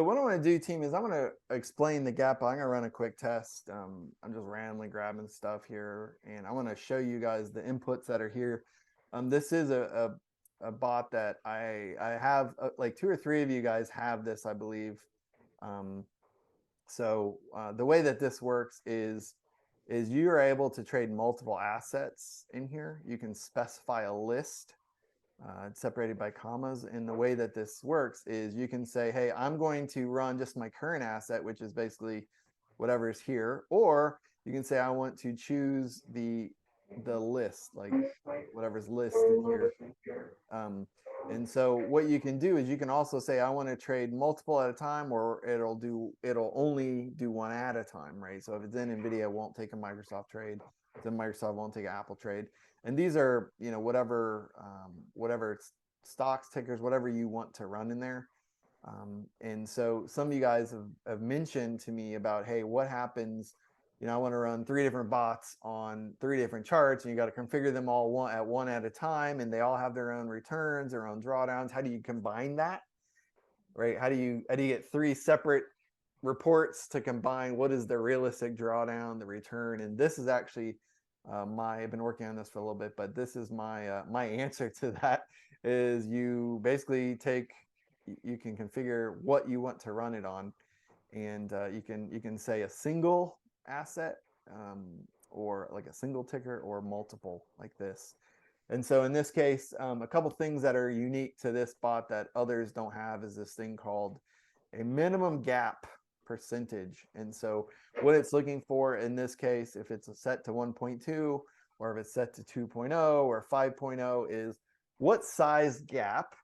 So what I want to do, team, is I'm going to explain the gap. I'm going to run a quick test. I'm just randomly grabbing stuff here, and I want to show you guys the inputs that are here. This is a bot that I have, like 2 or 3 of you guys have this, I believe. The way that this works is you are able to trade multiple assets in here. You can specify a list. It's separated by commas. And the way that this works is you can say, hey, I'm going to run just my current asset, which is basically whatever is here. Or you can say, I want to choose the list, like whatever's listed here. And so what you can do is you can also say, I want to trade multiple at a time, or it'll only do one at a time, right? So if it's in NVIDIA, it won't take a Microsoft trade. If it's in Microsoft, it won't take an Apple trade. And these are, whatever it's stocks, tickers, whatever you want to run in there. And so some of you guys have mentioned to me about, hey, what happens, I want to run 3 different bots on 3 different charts, and you got to configure them all one at a time, and they all have their own returns, their own drawdowns. How do you combine that, right? How do you get 3 separate reports to combine? What is the realistic drawdown, the return? And this is actually I've been working on this for a little bit, but this is my my answer to that. Is you basically you can configure what you want to run it on, and you can say a single asset, or like a single ticker, or multiple like this. And so in this case, a couple things that are unique to this bot that others don't have is this thing called a minimum gap percentage. And so what it's looking for in this case, if it's set to 1.2, or if it's set to 2.0 or 5.0, is what size gap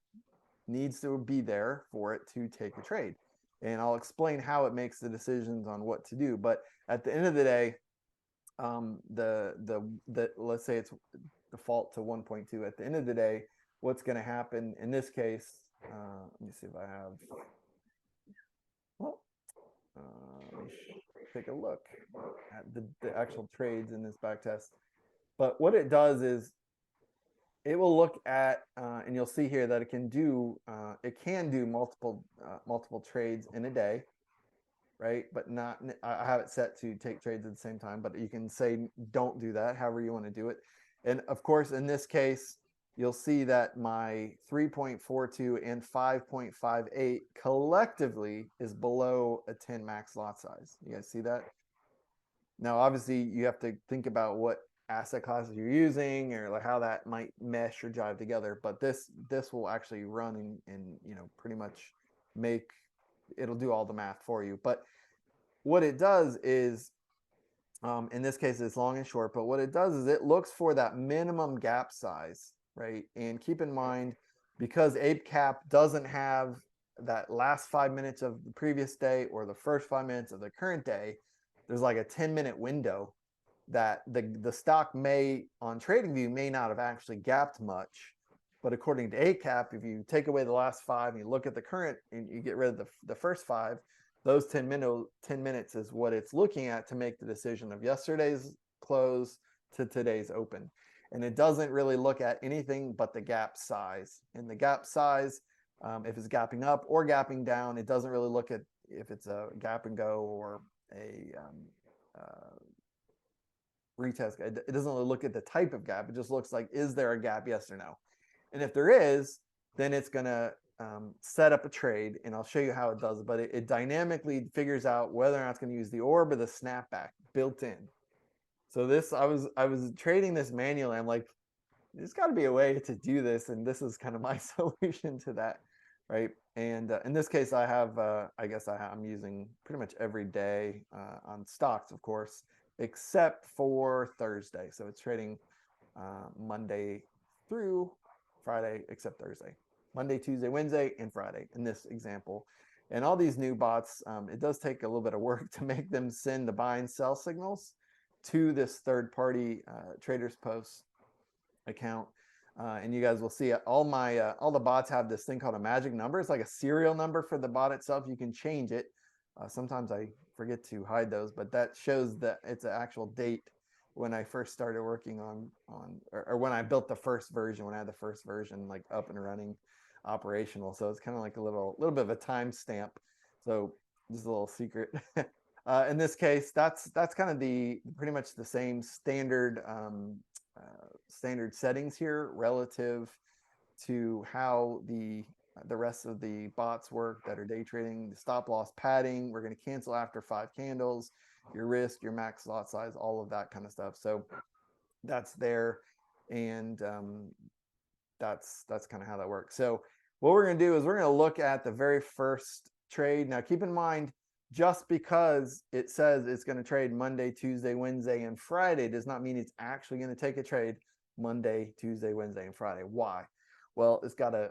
needs to be there for it to take a trade. And I'll explain how it makes the decisions on what to do. But at the end of the day, let's say it's default to 1.2. At the end of the day, what's going to happen in this case? Let me see if I have. Well, let me take a look at the actual trades in this back test. But what it does is it will look at, and you'll see here that it can do multiple trades in a day, right? But not, I have it set to take trades at the same time, but you can say don't do that, however you want to do it. And of course, in this case, you'll see that my 3.42 and 5.58 collectively is below a 10 max lot size. You guys see that? Now, obviously, you have to think about what asset classes you're using, or like how that might mesh or jive together. But this will actually run and pretty much it'll do all the math for you. But what it does is, in this case, it's long and short, but what it does is it looks for that minimum gap size, right? And keep in mind, because ApeCap doesn't have that last 5 minutes of the previous day or the first 5 minutes of the current day, there's like a 10-minute window that the stock on TradingView may not have actually gapped much. But according to ApeCap, if you take away the last 5 and you look at the current and you get rid of the first 5, those 10 minutes is what it's looking at to make the decision of yesterday's close to today's open. And it doesn't really look at anything but the gap size. And the gap size, if it's gapping up or gapping down, it doesn't really look at if it's a gap and go or a retest. It doesn't really look at the type of gap. It just looks like, is there a gap, yes or no? And if there is, then it's going to set up a trade, and I'll show you how it does it. But it dynamically figures out whether or not it's going to use the orb or the snapback built in. So this, I was trading this manually. I'm like, there's got to be a way to do this, and this is kind of my solution to that, right? And in this case, I have, I'm using pretty much every day on stocks, of course, except for Thursday. So it's trading Monday through Friday, except Thursday. Monday, Tuesday, Wednesday, and Friday in this example. And all these new bots, it does take a little bit of work to make them send the buy and sell signals to this third-party Traders Post account. And you guys will see all the bots have this thing called a magic number. It's like a serial number for the bot itself. You can change it. Sometimes I forget to hide those, but that shows that it's an actual date when I first started working or when I built the first version, when I had the first version like up and running, operational. So it's kind of like a little bit of a timestamp. So just a little secret. In this case, that's kind of the pretty much the same standard standard settings here relative to how the rest of the bots work that are day trading. The stop loss padding, we're going to cancel after 5 candles, your risk, your max lot size, all of that kind of stuff. So that's there, and that's kind of how that works. So what we're going to do is we're going to look at the very first trade. Now keep in mind, just because it says it's going to trade Monday, Tuesday, Wednesday, and Friday does not mean it's actually going to take a trade Monday, Tuesday, Wednesday, and Friday. Why? Well, it's got to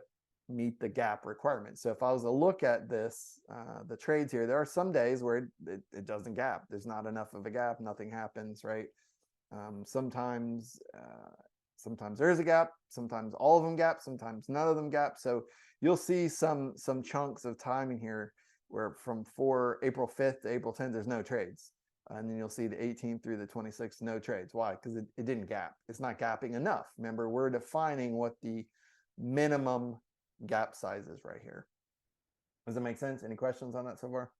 meet the gap requirement. So if I was to look at this, the trades here, there are some days where it doesn't gap. There's not enough of a gap. Nothing happens, right? Sometimes there is a gap. Sometimes all of them gap. Sometimes none of them gap. So you'll see some chunks of time in here where from April 5th to April 10th, there's no trades. And then you'll see the 18th through the 26th, no trades. Why? Because it didn't gap. It's not gapping enough. Remember, we're defining what the minimum gap size is right here. Does that make sense? Any questions on that so far?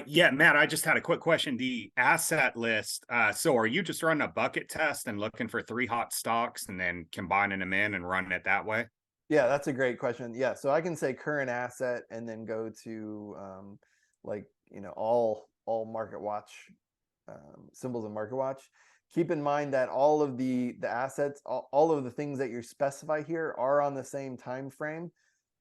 Yeah, Matt, I just had a quick question. The asset list. So are you just running a bucket test and looking for 3 hot stocks and then combining them in and running it that way? Yeah, that's a great question. Yeah, so I can say current asset and then go to like, you know, all market watch symbols of market watch. Keep in mind that all of the assets, all of the things that you specify here are on the same time frame.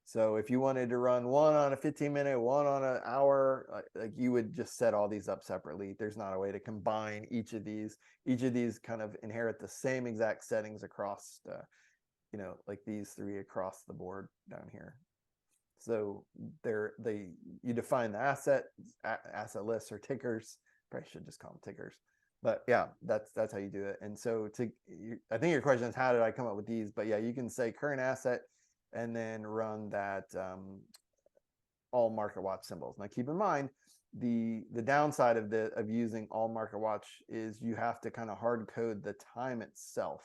So if you wanted to run one on a 15-minute, one on an hour, like you would just set all these up separately. There's not a way to combine each of these. Each of these kind of inherit the same exact settings across you know, like these 3 across the board down here. So you define the asset lists or tickers. Probably should just call them tickers. But yeah, that's how you do it. And so I think your question is how did I come up with these? But yeah, you can say current asset and then run that all market watch symbols. Now keep in mind the downside of using all market watch is you have to kind of hard code the time itself.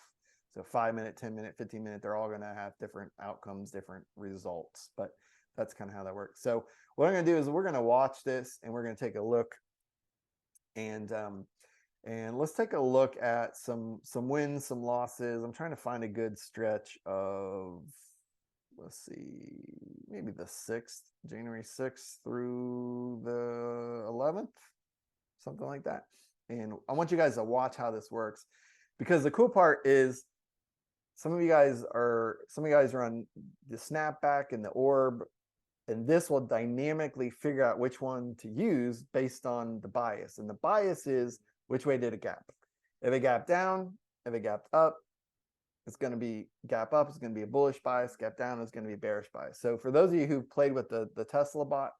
So 5-minute, 10-minute, 15-minute, they're all going to have different outcomes, different results. But that's kind of how that works. So what I'm going to do is we're going to watch this and we're going to take a look, and let's take a look at some wins, some losses. I'm trying to find a good stretch of, let's see, maybe the 6th, January 6th through the 11th, something like that. And I want you guys to watch how this works, because the cool part is some of you guys are on the snapback and the orb, and this will dynamically figure out which one to use based on the bias. And the bias is which way did it gap. If it gapped down, if it gapped up, it's going to be gap up, it's going to be a bullish bias. Gap down is going to be a bearish bias. So for those of you who've played with the Tesla bot,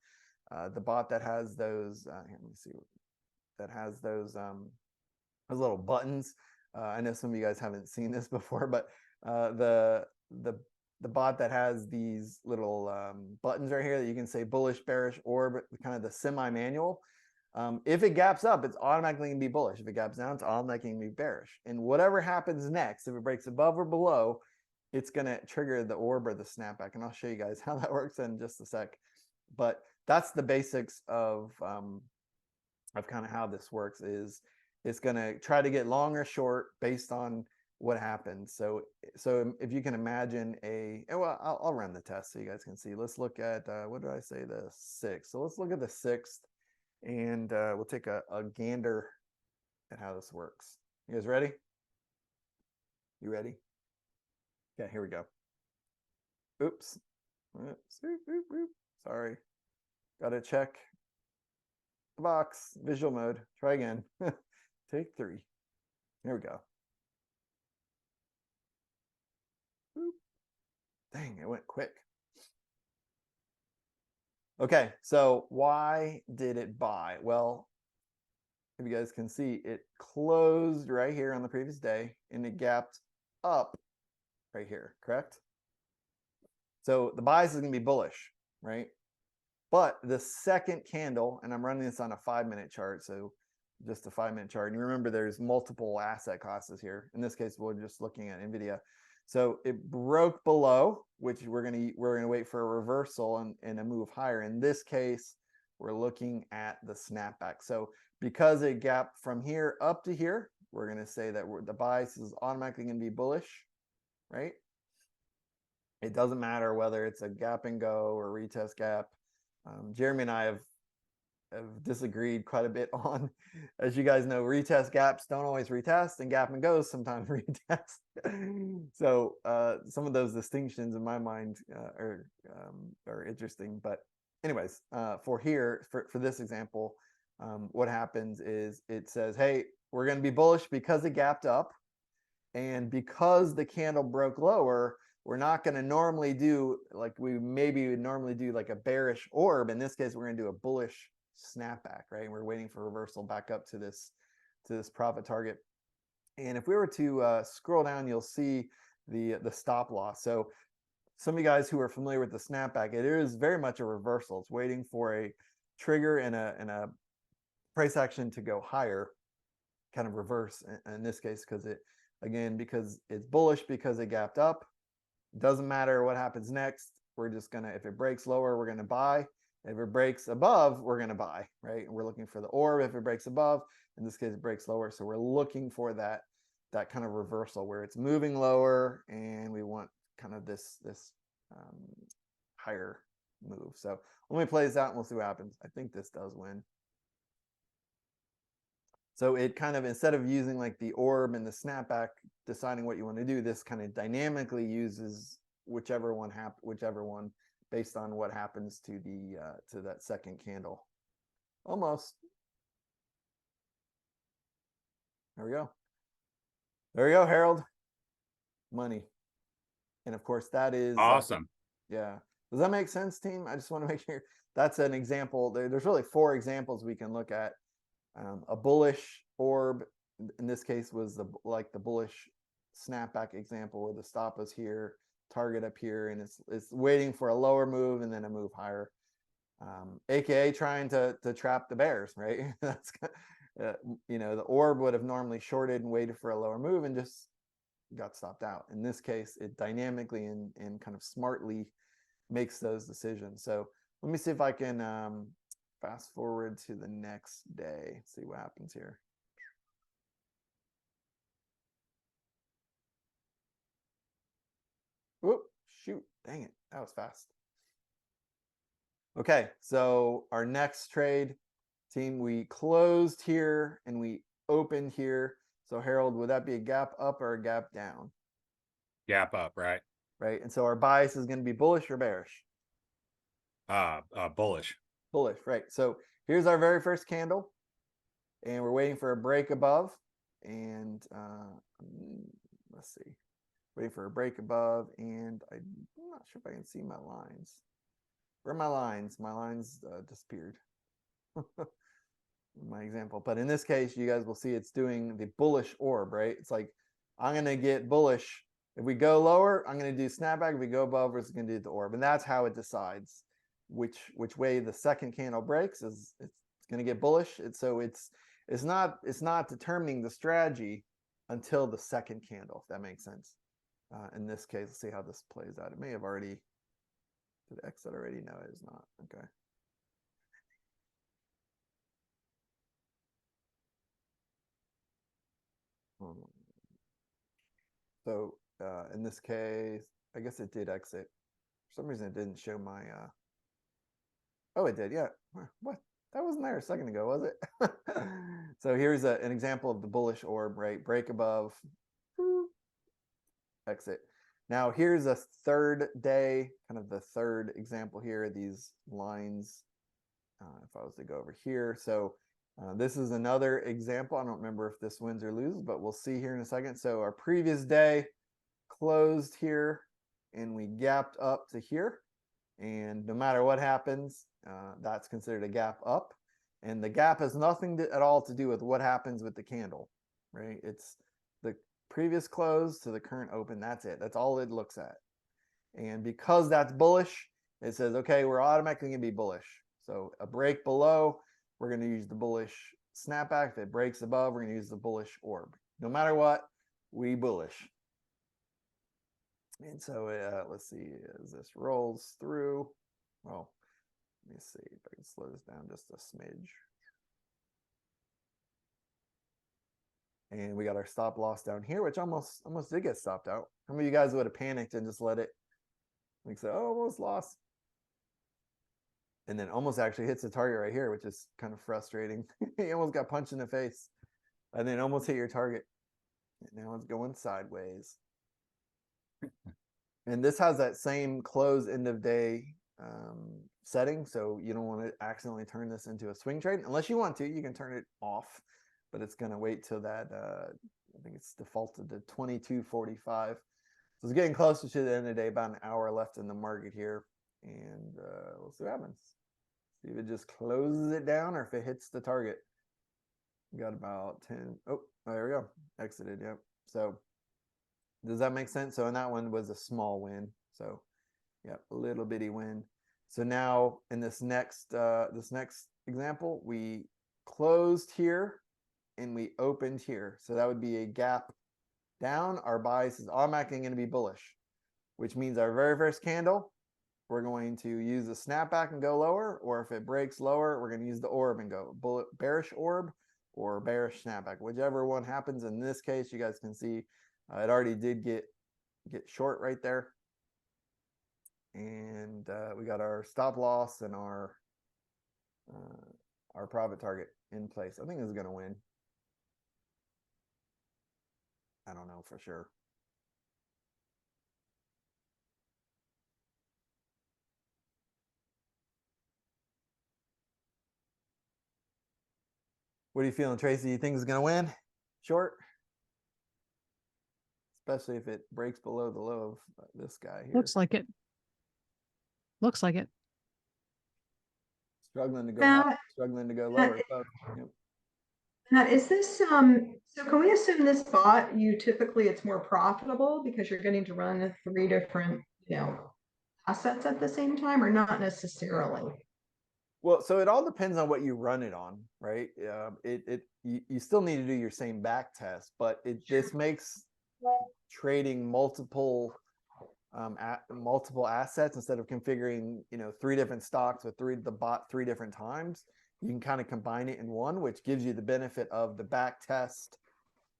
the bot that has those, here, let me see, that has those little buttons. I know some of you guys haven't seen this before, but the bot that has these little buttons right here that you can say bullish, bearish, or kind of the semi-manual. If it gaps up, it's automatically going to be bullish. If it gaps down, it's automatically going to be bearish. And whatever happens next, if it breaks above or below, it's going to trigger the orb or the snapback. And I'll show you guys how that works in just a sec. But that's the basics of kind of how this works. Is it's going to try to get long or short based on what happens. So if you can imagine well, I'll run the test so you guys can see. Let's look at what did I say, the 6th. So let's look at the 6th, and we'll take a gander at how this works. You guys ready? You ready? Okay, here we go. Oops. Sorry. Gotta check the box. Visual mode. Try again. Take 3. Here we go. Oop. Dang, it went quick. Okay, so why did it buy? Well, if you guys can see, it closed right here on the previous day and it gapped up right here, correct? So the bias is going to be bullish, right? But the second candle, and I'm running this on a 5-minute chart, so just a 5-minute chart. And you remember there's multiple asset classes here. In this case, we're just looking at NVIDIA. So it broke below, which we're gonna wait for a reversal and a move higher. In this case, we're looking at the snapback. So because it gapped from here up to here, we're gonna say that the bias is automatically gonna be bullish, right? It doesn't matter whether it's a gap and go or retest gap. Jeremy and I have disagreed quite a bit on, as you guys know, retest gaps don't always retest, and gap and goes sometimes retest. So some of those distinctions in my mind are interesting. But anyways, for this example, what happens is it says, hey, we're going to be bullish because it gapped up, and because the candle broke lower, we're not going to normally do like we maybe would normally do like a bearish orb. In this case, we're going to do a bullish snapback, right? We're waiting for reversal back up to this profit target. And if we were to scroll down, you'll see the stop loss. So some of you guys who are familiar with the snapback, it is very much a reversal. It's waiting for a trigger and a price action to go higher, kind of reverse in this case, because it's bullish because it gapped up. Doesn't matter what happens next. We're just gonna, if it breaks lower, we're gonna buy. If it breaks above, we're gonna buy, right? And we're looking for the orb. If it breaks above, in this case, it breaks lower. So we're looking for that kind of reversal where it's moving lower, and we want kind of this higher move. So let me play this out and we'll see what happens. I think this does win. So it kind of, instead of using like the orb and the snapback, deciding what you want to do, this kind of dynamically uses whichever one based on what happens to that second candle. Almost. There we go. There we go, Harold. Money. And of course, that is awesome. Yeah. Does that make sense, team? I just want to make sure that's an example. There's really 4 examples we can look at. A bullish orb, in this case, was the bullish snapback example where the stop was here, target up here, and it's waiting for a lower move and then a move higher, aka trying to trap the bears, right? That's the orb would have normally shorted and waited for a lower move and just got stopped out. In this case, it dynamically and kind of smartly makes those decisions. So let me see if I can fast forward to the next day, see what happens here. Whoop, shoot, dang it, that was fast. Okay, so our next trade, team, we closed here and we opened here. So Harold, would that be a gap up or a gap down? Gap up, right? Right, and so our bias is going to be bullish or bearish? Bullish. Bullish, right. So here's our very first candle, and we're waiting for a break above, and let's see, waiting for a break above, and I'm not sure if I can see my lines. Where are my lines? My lines disappeared. My example, but in this case, you guys will see it's doing the bullish orb, right? It's like, I'm going to get bullish. If we go lower, I'm going to do snapback. If we go above, it's going to do the orb, and that's how it decides which way the second candle breaks. Is it's going to get bullish. It's not determining the strategy until the second candle, if that makes sense. In this case, let's see how this plays out. It may have already, did it exit already? No, it is not. Okay. So in this case, I guess it did exit. For some reason, it didn't show my. Oh, it did. Yeah. What? That wasn't there a second ago, was it? So here's an example of the bullish orb, right? Break above, exit. Now here's a third day, kind of the third example here. These lines. If I was to go over here, so. This is another example. I don't remember if this wins or loses, but we'll see here in a second. So our previous day closed here and we gapped up to here. And no matter what happens, that's considered a gap up. And the gap has nothing at all to do with what happens with the candle, right? It's the previous close to the current open. That's it. That's all it looks at. And because that's bullish, it says, okay, we're automatically going to be bullish. So a break below, we're going to use the bullish snapback. If it breaks above, we're going to use the bullish orb. No matter what, we bullish. And so let's see, as this rolls through, well, let me see if I can slow this down just a smidge. And we got our stop loss down here, which almost did get stopped out. How many of you guys would have panicked and just let it, like, say, oh, almost lost? And then almost actually hits the target right here, which is kind of frustrating. You almost got punched in the face and then almost hit your target. And now it's going sideways. And this has that same close end of day setting. So you don't want to accidentally turn this into a swing trade. Unless you want to, you can turn it off, but it's going to wait till that, I think it's defaulted to 22:45. So it's getting closer to the end of the day, about an hour left in the market here. And we'll see what happens. See if it just closes it down or if it hits the target. We got about 10. Oh, there we go. Exited. Yep. So does that make sense? So, and that one was a small win. So, yeah, a little bitty win. So now in this next example, we closed here and we opened here. So that would be a gap down. Our bias is automatically going to be bullish, which means our very first candle, we're going to use the snapback and go lower, or if it breaks lower, we're going to use the orb and go bearish orb or bearish snapback, whichever one happens. In this case, you guys can see it already did get short right there. And we got our stop loss and our profit target in place. I think this is going to win. I don't know for sure. What are you feeling, Tracy? You think it's going to win? Short? Especially if it breaks below the low of this guy here. Looks like it. Looks like it. Struggling to go high, struggling to go lower. Yep. Now, is this, so can we assume this bot, it's more profitable because you're getting to run 3 different, assets at the same time, or not necessarily? Well, so it all depends on what you run it on, right? You still need to do your same back test, but this makes trading multiple assets instead of configuring 3 different stocks with the bot 3 different times. You can kind of combine it in one, which gives you the benefit of the back test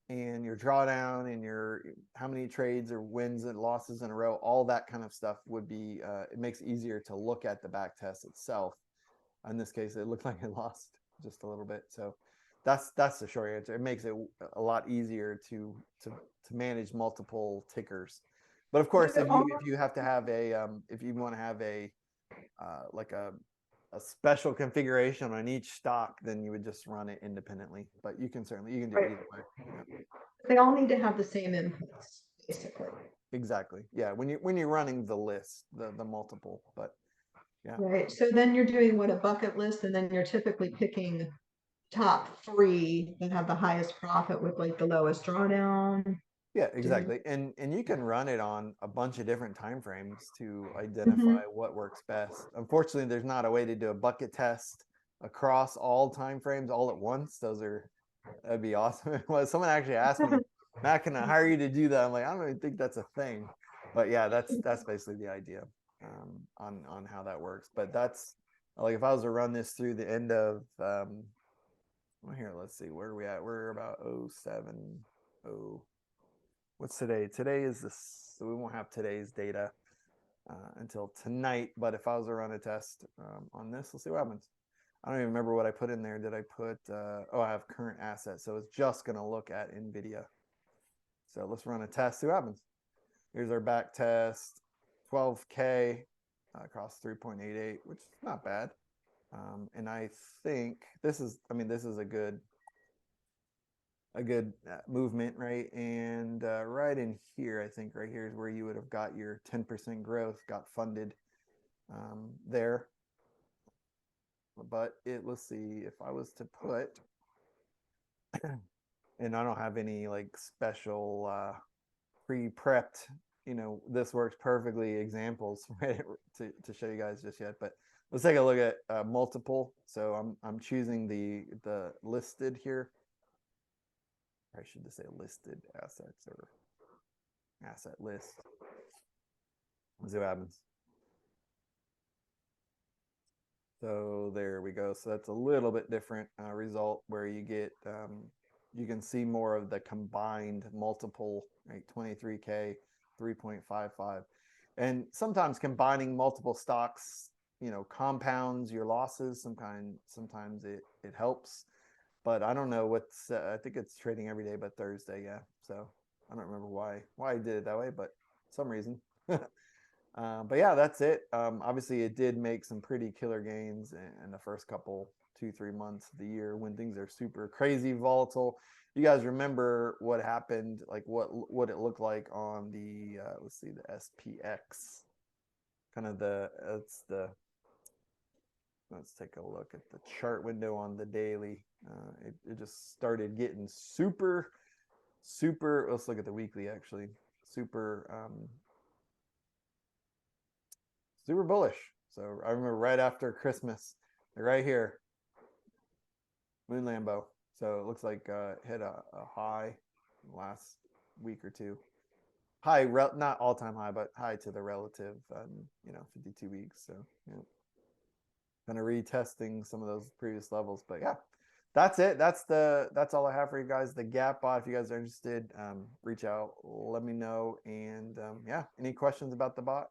and your drawdown and your how many trades or wins and losses in a row. All that kind of stuff would be it makes it easier to look at the back test itself. In this case, it looked like it lost just a little bit. So that's the short answer. It makes it a lot easier to manage multiple tickers. But of course, if you have to have if you want to have like a special configuration on each stock, then you would just run it independently. But you can do it either way. Yeah. They all need to have the same inputs, basically. Exactly. Yeah. When you're running the list, the multiple, but yeah. Right. So then you're doing a bucket list, and then you're typically picking top 3 that have the highest profit with the lowest drawdown. Yeah, exactly. And you can run it on a bunch of different time frames to identify what works best. Unfortunately, there's not a way to do a bucket test across all time frames all at once. That'd be awesome. Well, someone actually asked me, Matt, can I hire you to do that? I'm like, I don't even think that's a thing. But yeah, that's basically the idea on how that works. But that's like if I was to run this through the end of well, here, let's see, where are we at? We're about 07. What's today? Today is this, so we won't have today's data until tonight. But if I was to run a test on this, we'll see what happens. I don't even remember what I put in there. Did I put, oh, I have current assets. So it's just going to look at NVIDIA. So let's run a test, see what happens. Here's our back test, 12K across 3.88, which is not bad. And I think this is a good movement, right? And right in here, I think right here is where you would have got your 10% growth got funded there. But let's see, if I was to put, and I don't have any like special pre-prepped, this works perfectly examples right, to show you guys just yet, but let's take a look at multiple. So I'm choosing the listed here. I should just say listed assets or asset list. Let's see what happens. So there we go. So that's a little bit different result where you get, you can see more of the combined multiple, right? 23K, 3.55. And sometimes combining multiple stocks, you know, compounds your losses. Sometimes it helps, but I don't know what's, I think it's trading every day, but Thursday. Yeah. So I don't remember why I did it that way, but some reason. But yeah, that's it. Obviously, it did make some pretty killer gains in the first couple, 2-3 months of the year when things are super crazy volatile. You guys remember what happened, like what it looked like on the let's see, the SPX, kind of let's take a look at the chart window on the daily. It just started getting super. Let's look at the weekly actually. Super bullish. So I remember right after Christmas, right here, Moon Lambo. So it looks like hit a high last week or two. High, not all-time high, but high to the relative, 52 weeks. So yeah, kind of retesting some of those previous levels. But yeah, that's it. That's all I have for you guys. The Gapbot. If you guys are interested, reach out, let me know. And yeah, any questions about the bot?